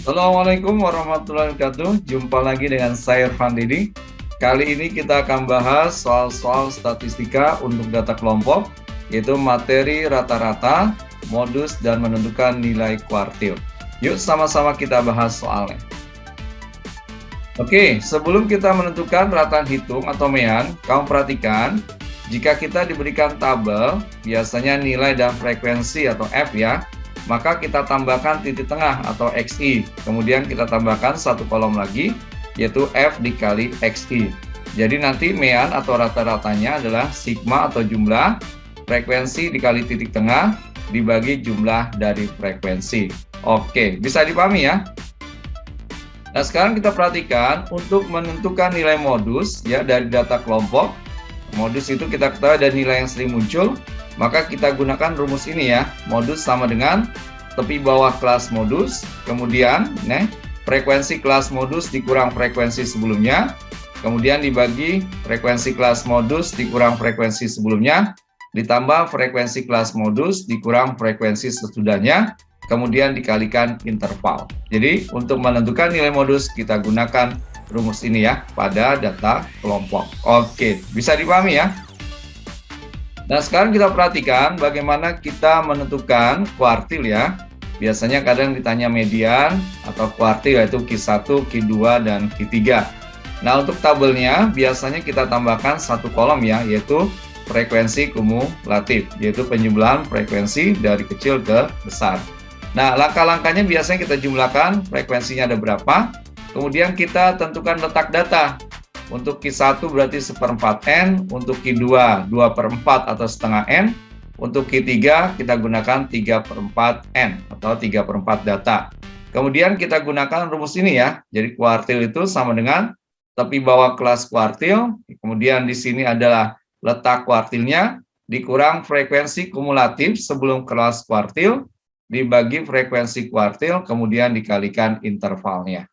Assalamualaikum warahmatullahi wabarakatuh. Jumpa lagi dengan saya Irfan Didi. Kali ini kita akan bahas soal-soal statistika untuk data kelompok, yaitu materi rata-rata, modus, dan menentukan nilai kuartil. Yuk sama-sama kita bahas soalnya. Oke, sebelum kita menentukan rataan hitung atau mean, kamu perhatikan, jika kita diberikan tabel, biasanya nilai dan frekuensi atau F ya, maka kita tambahkan titik tengah atau XI. Kemudian kita tambahkan satu kolom lagi, yaitu F dikali XI. Jadi nanti mean atau rata-ratanya adalah sigma atau jumlah frekuensi dikali titik tengah dibagi jumlah dari frekuensi. Oke, bisa dipahami ya? Nah, sekarang kita perhatikan untuk menentukan nilai modus ya dari data kelompok. Modus itu kita ketahui ada nilai yang sering muncul, maka kita gunakan rumus ini ya. Modus sama dengan tepi bawah kelas modus, kemudian frekuensi kelas modus dikurang frekuensi sebelumnya, kemudian dibagi frekuensi kelas modus dikurang frekuensi sebelumnya, ditambah frekuensi kelas modus dikurang frekuensi sesudahnya, kemudian dikalikan interval. Jadi untuk menentukan nilai modus kita gunakan rumus ini ya pada data kelompok. Oke, bisa dipahami ya? Nah, sekarang kita perhatikan bagaimana kita menentukan kuartil ya. Biasanya kadang ditanya median atau kuartil, yaitu Q1, Q2, dan Q3. Nah, untuk tabelnya biasanya kita tambahkan satu kolom ya, yaitu frekuensi kumulatif, yaitu penjumlahan frekuensi dari kecil ke besar. Nah, langkah-langkahnya biasanya kita jumlahkan frekuensinya ada berapa, kemudian kita tentukan letak data. Untuk Q1 berarti 1/4 N, untuk Q2 2/4 atau setengah N, untuk Q3 kita gunakan 3/4 N atau 3/4 data. Kemudian kita gunakan rumus ini ya, jadi kuartil itu sama dengan tepi bawah kelas kuartil, kemudian di sini adalah letak kuartilnya, dikurang frekuensi kumulatif sebelum kelas kuartil, dibagi frekuensi kuartil, kemudian dikalikan intervalnya.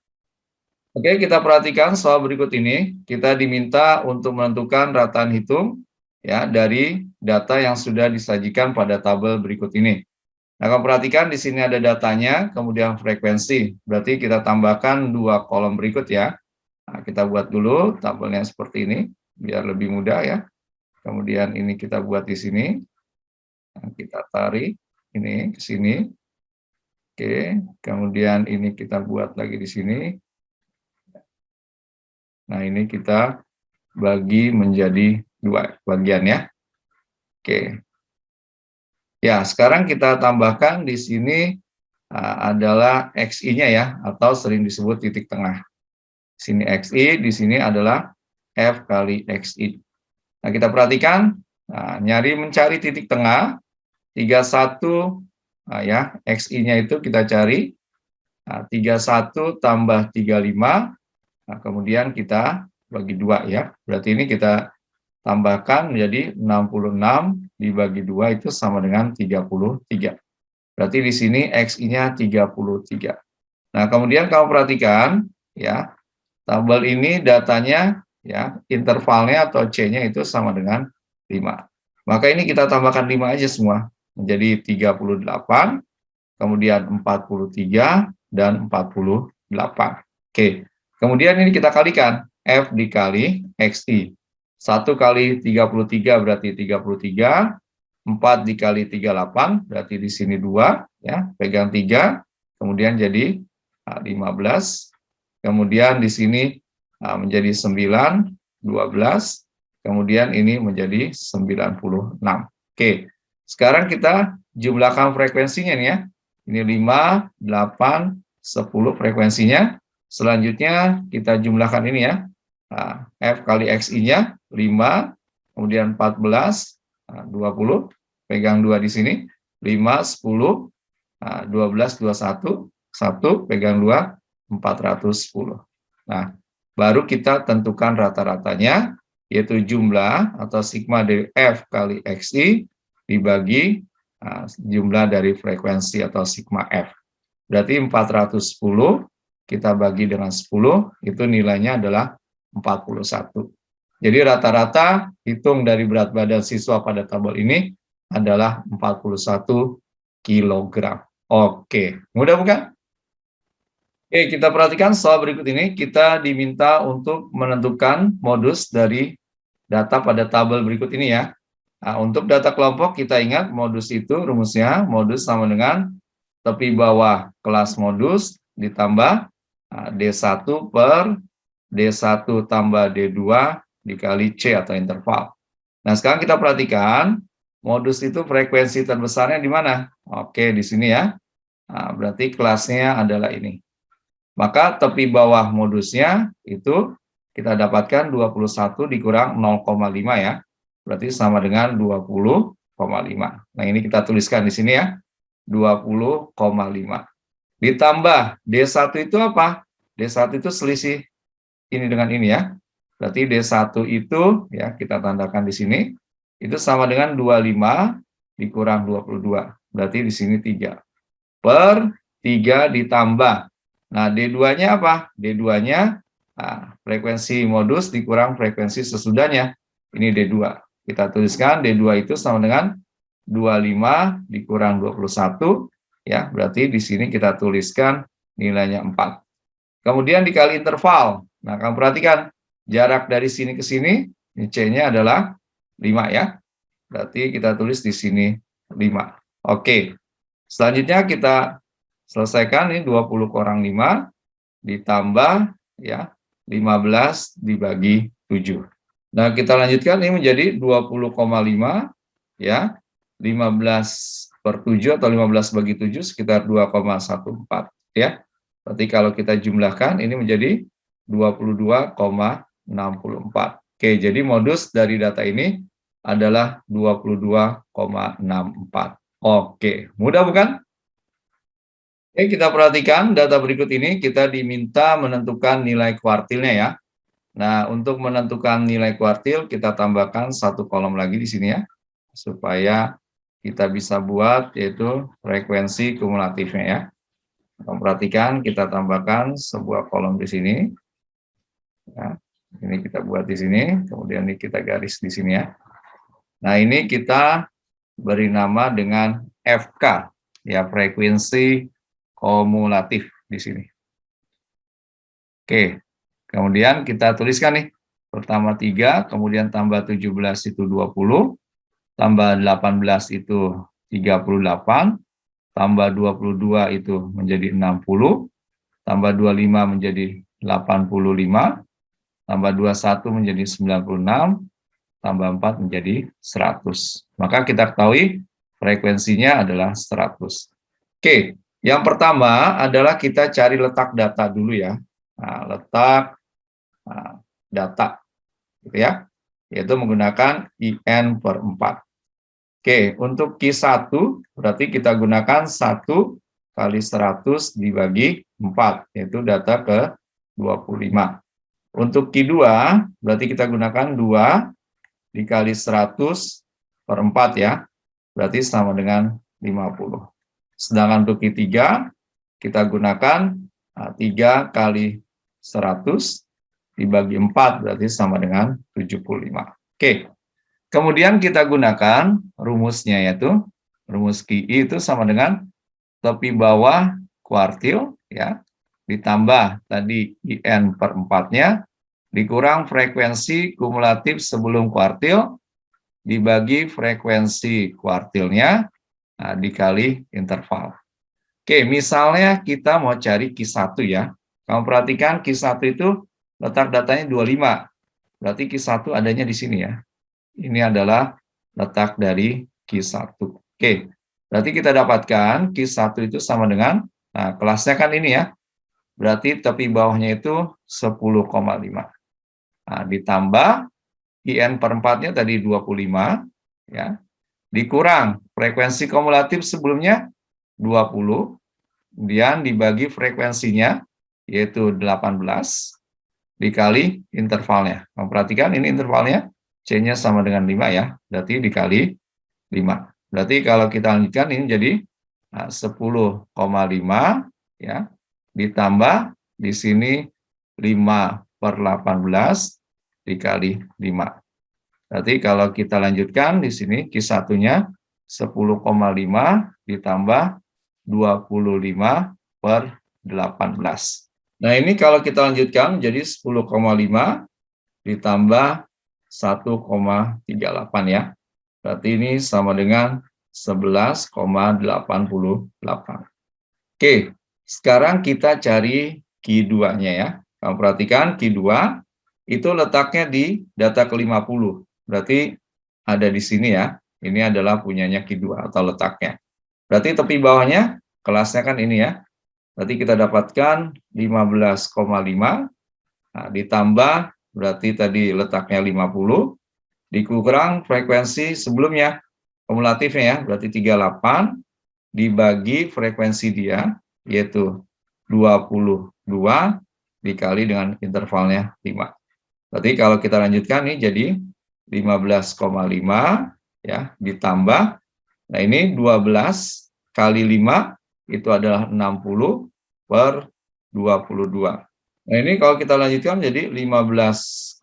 Oke, kita perhatikan soal berikut ini. Kita diminta untuk menentukan rataan hitung ya dari data yang sudah disajikan pada tabel berikut ini. Nah, kamu perhatikan di sini ada datanya, kemudian frekuensi. Berarti kita tambahkan dua kolom berikut ya. Nah, kita buat dulu tabelnya seperti ini, biar lebih mudah ya. Kemudian ini kita buat di sini. Nah, kita tarik ini ke sini. Oke, kemudian ini kita buat lagi di sini. Nah, ini kita bagi menjadi dua bagian ya. Oke. Ya, sekarang kita tambahkan di sini adalah XI-nya ya, atau sering disebut titik tengah. Di sini XI, di sini adalah F kali XI. Nah, kita perhatikan, mencari titik tengah, 31 ya, XI-nya itu kita cari 31 tambah 35, nah, kemudian kita bagi 2 ya. Berarti ini kita tambahkan menjadi 66 dibagi 2 itu sama dengan 33. Berarti di sini XI-nya 33. Nah, kemudian kamu perhatikan ya, tabel ini datanya ya, intervalnya atau C-nya itu sama dengan 5. Maka ini kita tambahkan 5 aja semua. Menjadi 38, kemudian 43, dan 48. Oke, kemudian ini kita kalikan, F dikali XI. 1 kali 33 berarti 33, 4 dikali 38 berarti di sini 2, ya, pegang 3, kemudian jadi 15, kemudian di sini menjadi 9, 12, kemudian ini menjadi 96. Oke. Sekarang kita jumlahkan frekuensinya nih ya. Ini 5, 8, 10 frekuensinya. Selanjutnya kita jumlahkan ini ya. F kali XI-nya 5, kemudian 14, 20, pegang 2 di sini. 5, 10, 12, 21, 1, pegang 2, 410. Nah, baru kita tentukan rata-ratanya, yaitu jumlah atau sigma dari F kali XI dibagi jumlah dari frekuensi atau sigma F. Berarti 410 kita bagi dengan 10, itu nilainya adalah 41. Jadi rata-rata hitung dari berat badan siswa pada tabel ini adalah 41 kg. Oke, mudah bukan? Oke, kita perhatikan soal berikut ini, kita diminta untuk menentukan modus dari data pada tabel berikut ini ya. Nah, untuk data kelompok kita ingat modus itu rumusnya, modus sama dengan tepi bawah kelas modus ditambah D1 per D1 tambah D2 dikali C atau interval. Nah, sekarang kita perhatikan modus itu frekuensi terbesarnya di mana? Oke, di sini ya. Nah, berarti kelasnya adalah ini. Maka tepi bawah modusnya itu kita dapatkan 21 dikurang 0,5 ya. Berarti sama dengan 20,5. Nah, ini kita tuliskan di sini ya. 20,5. Ditambah D1 itu apa? D1 itu selisih ini dengan ini ya. Berarti D1 itu ya kita tandakan di sini itu sama dengan 25 dikurang 22. Berarti di sini 3 per 3 ditambah. Nah, D2-nya apa? D2-nya frekuensi modus dikurang frekuensi sesudahnya. Ini D2. Kita tuliskan D2 itu sama dengan 25 dikurang 21 ya. Berarti di sini kita tuliskan nilainya 4. Kemudian dikali interval. Nah, kamu perhatikan jarak dari sini ke sini, ini C-nya adalah 5 ya. Berarti kita tulis di sini 5. Oke. Selanjutnya kita selesaikan ini 20 kurang 5 ditambah ya 15 dibagi 7. Nah, kita lanjutkan ini menjadi 20,5 ya. 15 per 7 atau 15 bagi 7 sekitar 2,14 ya. Berarti kalau kita jumlahkan ini menjadi 22,64. Oke, jadi modus dari data ini adalah 22,64. Oke, mudah bukan? Oke, kita perhatikan data berikut ini, kita diminta menentukan nilai kuartilnya ya. Nah, untuk menentukan nilai kuartil, kita tambahkan satu kolom lagi di sini ya, supaya kita bisa buat yaitu frekuensi kumulatifnya ya. Perhatikan, kita tambahkan sebuah kolom di sini. Ya, ini kita buat di sini, kemudian ini kita garis di sini ya. Nah, ini kita beri nama dengan FK, ya frekuensi kumulatif di sini. Oke, kemudian kita tuliskan nih, pertama 3, kemudian tambah 17 itu 20, tambah 18 itu 38, tambah 22 itu menjadi 60, tambah 25 menjadi 85, tambah 21 menjadi 96, tambah 4 menjadi 100. Maka kita ketahui frekuensinya adalah 100. Oke, yang pertama adalah kita cari letak data dulu ya. Nah, letak data, gitu ya, yaitu menggunakan IN per 4. Oke, untuk Q1 berarti kita gunakan 1 kali 100 dibagi 4, yaitu data ke 25. Untuk Q2 berarti kita gunakan 2 dikali 100 per 4 ya, berarti sama dengan 50. Sedangkan untuk Q3 kita gunakan 3 kali 100 dibagi 4, berarti sama dengan 75. Oke. Kemudian kita gunakan rumusnya, yaitu rumus QI itu sama dengan tepi bawah kuartil ya, ditambah tadi IN per 4-nya dikurang frekuensi kumulatif sebelum kuartil dibagi frekuensi kuartilnya dikali interval. Oke, misalnya kita mau cari Q1 ya. Kamu perhatikan Q1 itu letak datanya 25. Berarti Q1 adanya di sini ya. Ini adalah letak dari Q1. Oke, berarti kita dapatkan Q1 itu sama dengan, nah kelasnya kan ini ya, berarti tepi bawahnya itu 10,5. Nah, ditambah IN per 4-nya tadi 25, ya, dikurang frekuensi kumulatif sebelumnya 20, kemudian dibagi frekuensinya, yaitu 18, dikali intervalnya. Memperhatikan ini intervalnya, C-nya sama dengan 5 ya, berarti dikali 5. Berarti kalau kita lanjutkan ini jadi 10,5 ya, ditambah di sini 5 per 18 dikali 5. Berarti kalau kita lanjutkan di sini Q1-nya 10,5 ditambah 25 per Nah, ini kalau kita lanjutkan jadi 10,5 ditambah 1,38 ya. Berarti ini sama dengan 11,88. Oke, sekarang kita cari Q2-nya ya. Kamu perhatikan Q2 itu letaknya di data ke-50. Berarti ada di sini ya. Ini adalah punyanya Q2 atau letaknya. Berarti tepi bawahnya kelasnya kan ini ya. Berarti kita dapatkan 15,5. Nah, ditambah berarti tadi letaknya 50 dikurang frekuensi sebelumnya kumulatifnya ya, berarti 38 dibagi frekuensi dia yaitu 22 dikali dengan intervalnya 5. Berarti kalau kita lanjutkan nih jadi 15,5 ya ditambah, nah ini 12 kali 5 itu adalah 60 per 22. Nah ini kalau kita lanjutkan jadi 15,5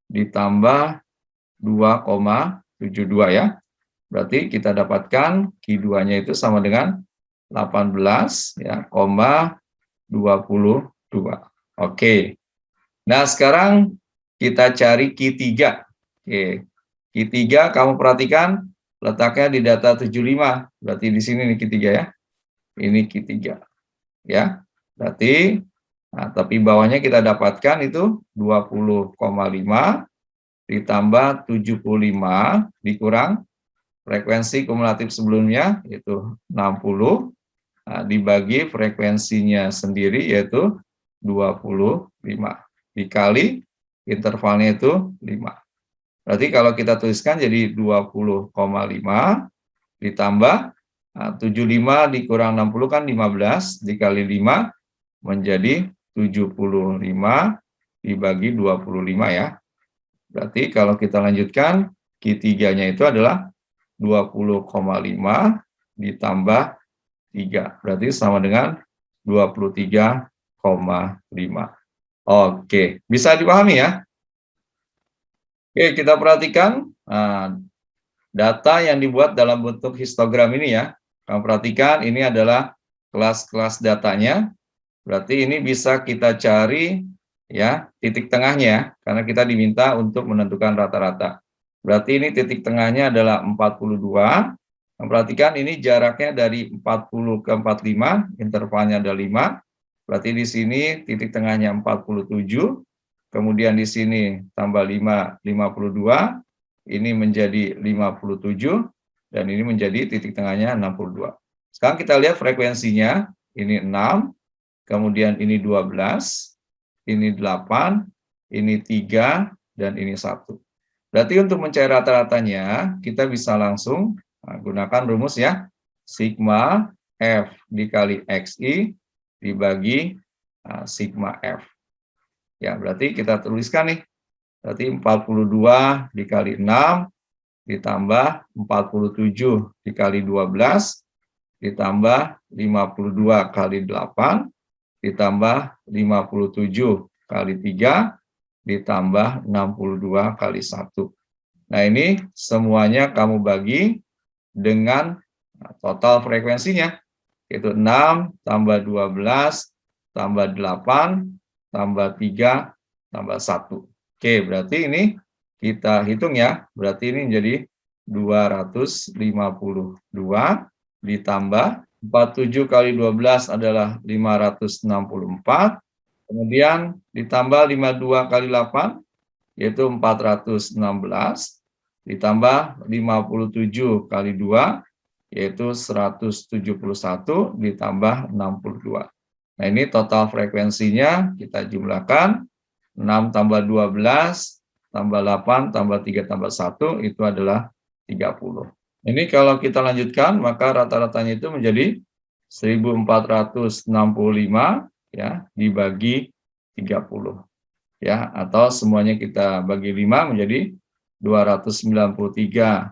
ditambah 2,72 ya. Berarti kita dapatkan Q2-nya itu sama dengan 18 ya, 22. Oke. Nah, sekarang kita cari Q3. Oke. Q3 kamu perhatikan letaknya di data 75. Berarti di sini nih Q3 ya. Ini Q3. Ya. Berarti nah, tapi bawahnya kita dapatkan itu 20,5 ditambah 75 dikurang frekuensi kumulatif sebelumnya yaitu 60 dibagi frekuensinya sendiri yaitu 25 dikali intervalnya itu 5. Berarti kalau kita tuliskan jadi 20,5 ditambah 75 dikurang 60 kan 15 dikali 5 menjadi 75 dibagi 25 ya. Berarti kalau kita lanjutkan Q3-nya itu adalah 20,5 ditambah 3. Berarti sama dengan 23,5. Oke, bisa dipahami ya? Oke, kita perhatikan data yang dibuat dalam bentuk histogram ini ya. Kamu perhatikan ini adalah kelas-kelas datanya. Berarti ini bisa kita cari ya titik tengahnya karena kita diminta untuk menentukan rata-rata. Berarti ini titik tengahnya adalah 42. Perhatikan ini jaraknya dari 40 ke 45, intervalnya ada 5. Berarti di sini titik tengahnya 47. Kemudian di sini tambah 5, 52. Ini menjadi 57 dan ini menjadi titik tengahnya 62. Sekarang kita lihat frekuensinya. Ini 6, kemudian ini 12, ini 8, ini 3 dan ini 1. Berarti untuk mencari rata-ratanya, kita bisa langsung gunakan rumus ya. Sigma F dikali XI dibagi sigma F. Ya, berarti kita tuliskan nih. Berarti 42 dikali 6 ditambah 47 dikali 12 ditambah 52 kali 8 ditambah 57 kali 3 ditambah 62 kali 1. Nah, ini semuanya kamu bagi dengan total frekuensinya, yaitu 6 tambah 12 tambah 8 tambah 3 tambah 1. Oke, berarti ini kita hitung ya, berarti ini menjadi 252 ditambah 47 kali 12 adalah 564. Kemudian ditambah 52 kali 8, yaitu 416, ditambah 57 kali 2, yaitu 171, ditambah 62. Nah, ini total frekuensinya kita jumlahkan, 6 tambah 12, tambah 8, tambah 3, tambah 1, itu adalah 30. Ini kalau kita lanjutkan, maka rata-ratanya itu menjadi 1465, ya dibagi 30 ya, atau semuanya kita bagi 5 menjadi 293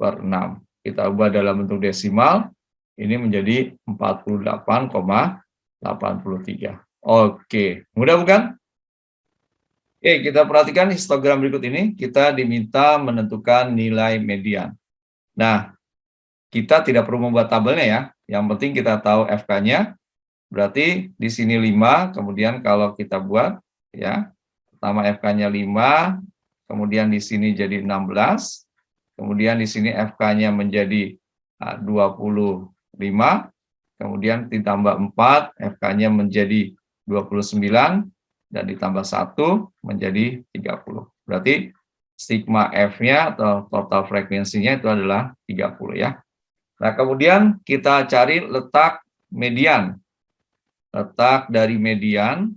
per 6. Kita ubah dalam bentuk desimal, ini menjadi 48,83. Oke, mudah bukan? Oke, kita perhatikan histogram berikut ini. Kita diminta menentukan nilai median. Nah, kita tidak perlu membuat tabelnya ya. Yang penting kita tahu FK-nya. Berarti di sini 5, kemudian kalau kita buat ya, pertama FK-nya 5, kemudian di sini jadi 16, kemudian di sini FK-nya menjadi 25, kemudian ditambah 4, FK-nya menjadi 29, dan ditambah 1 menjadi 30. Berarti sigma F-nya atau total frekuensinya itu adalah 30 ya. Nah, kemudian kita cari letak median. Letak dari median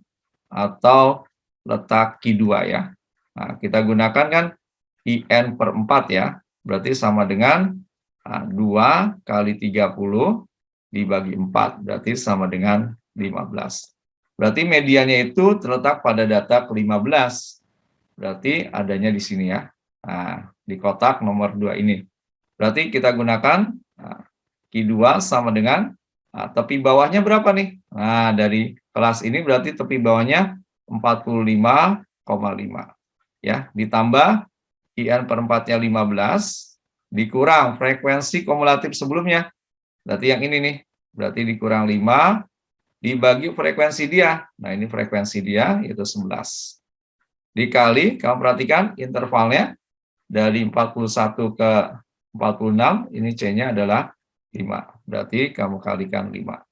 atau letak Q2 ya. Nah, kita gunakan kan IN per 4 ya. Berarti sama dengan 2 kali 30 dibagi 4. Berarti sama dengan 15. Berarti mediannya itu terletak pada data ke-15. Berarti adanya di sini ya. Nah, di kotak nomor 2 ini. Berarti kita gunakan Q2 sama dengan tepi bawahnya berapa nih? Nah, dari kelas ini berarti tepi bawahnya 45,5. Ya, ditambah IN per 4-nya 15, dikurang frekuensi kumulatif sebelumnya. Berarti yang ini nih. Berarti dikurang 5, dibagi frekuensi dia. Nah, ini frekuensi dia, yaitu 11. Dikali, kamu perhatikan intervalnya, dari 41 ke 46, ini C-nya adalah 5. Berarti kamu kalikan 5.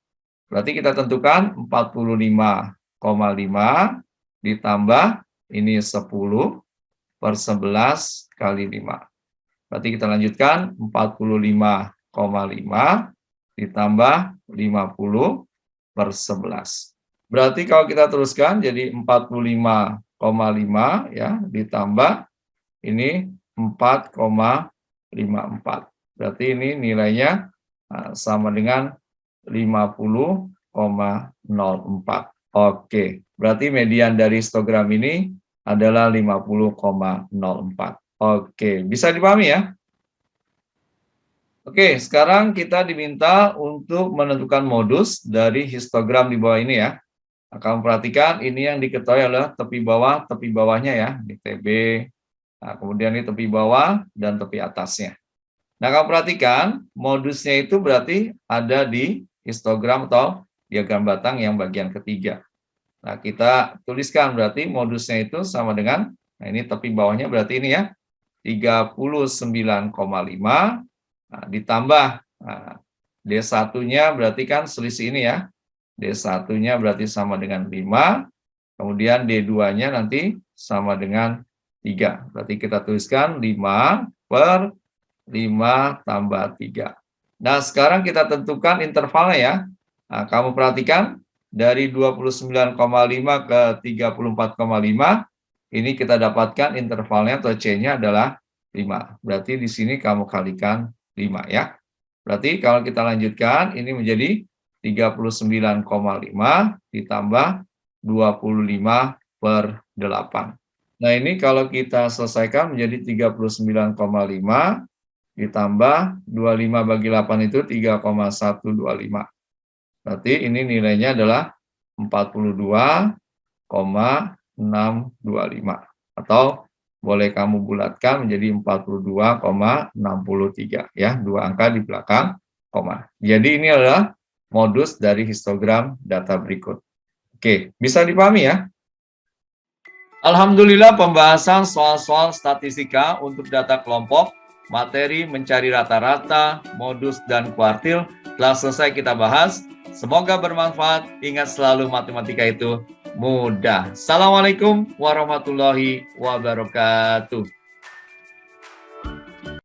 Berarti kita tentukan 45,5 ditambah ini 10 per 11 kali 5. Berarti kita lanjutkan 45,5 ditambah 50 per 11. Berarti kalau kita teruskan jadi 45,5 ya ditambah ini 4,54. Berarti ini nilainya sama dengan 50,04. Oke, berarti median dari histogram ini adalah 50,04. Oke, bisa dipahami ya? Oke, sekarang kita diminta untuk menentukan modus dari histogram di bawah ini ya. Nah, kamu perhatikan ini yang diketahui adalah tepi bawah, tepi bawahnya ya, di TB. Nah, kemudian ini tepi bawah dan tepi atasnya. Nah, kamu perhatikan modusnya itu berarti ada di histogram atau diagram batang yang bagian ketiga. Nah, kita tuliskan berarti modusnya itu sama dengan, nah ini tepi bawahnya berarti ini ya, 39,5. Nah, ditambah D1-nya berarti kan selisih ini ya. D1-nya berarti sama dengan 5. Kemudian D2-nya nanti sama dengan 3. Berarti kita tuliskan 5 per 5 tambah 3. Nah, sekarang kita tentukan intervalnya ya. Nah, kamu perhatikan dari 29,5 ke 34,5. Ini kita dapatkan intervalnya atau C-nya adalah 5. Berarti di sini kamu kalikan 5 ya. Berarti kalau kita lanjutkan ini menjadi 39,5 ditambah 25 per 8. Nah, ini kalau kita selesaikan menjadi 39,5 ditambah 25 bagi 8 itu 3,125. Berarti ini nilainya adalah 42,625 atau boleh kamu bulatkan menjadi 42,63 ya, 2 angka di belakang koma. Jadi ini adalah modus dari histogram data berikut. Oke, bisa dipahami ya? Alhamdulillah pembahasan soal-soal statistika untuk data kelompok, materi mencari rata-rata, modus dan kuartil telah selesai kita bahas. Semoga bermanfaat. Ingat selalu matematika itu mudah. Assalamualaikum warahmatullahi wabarakatuh.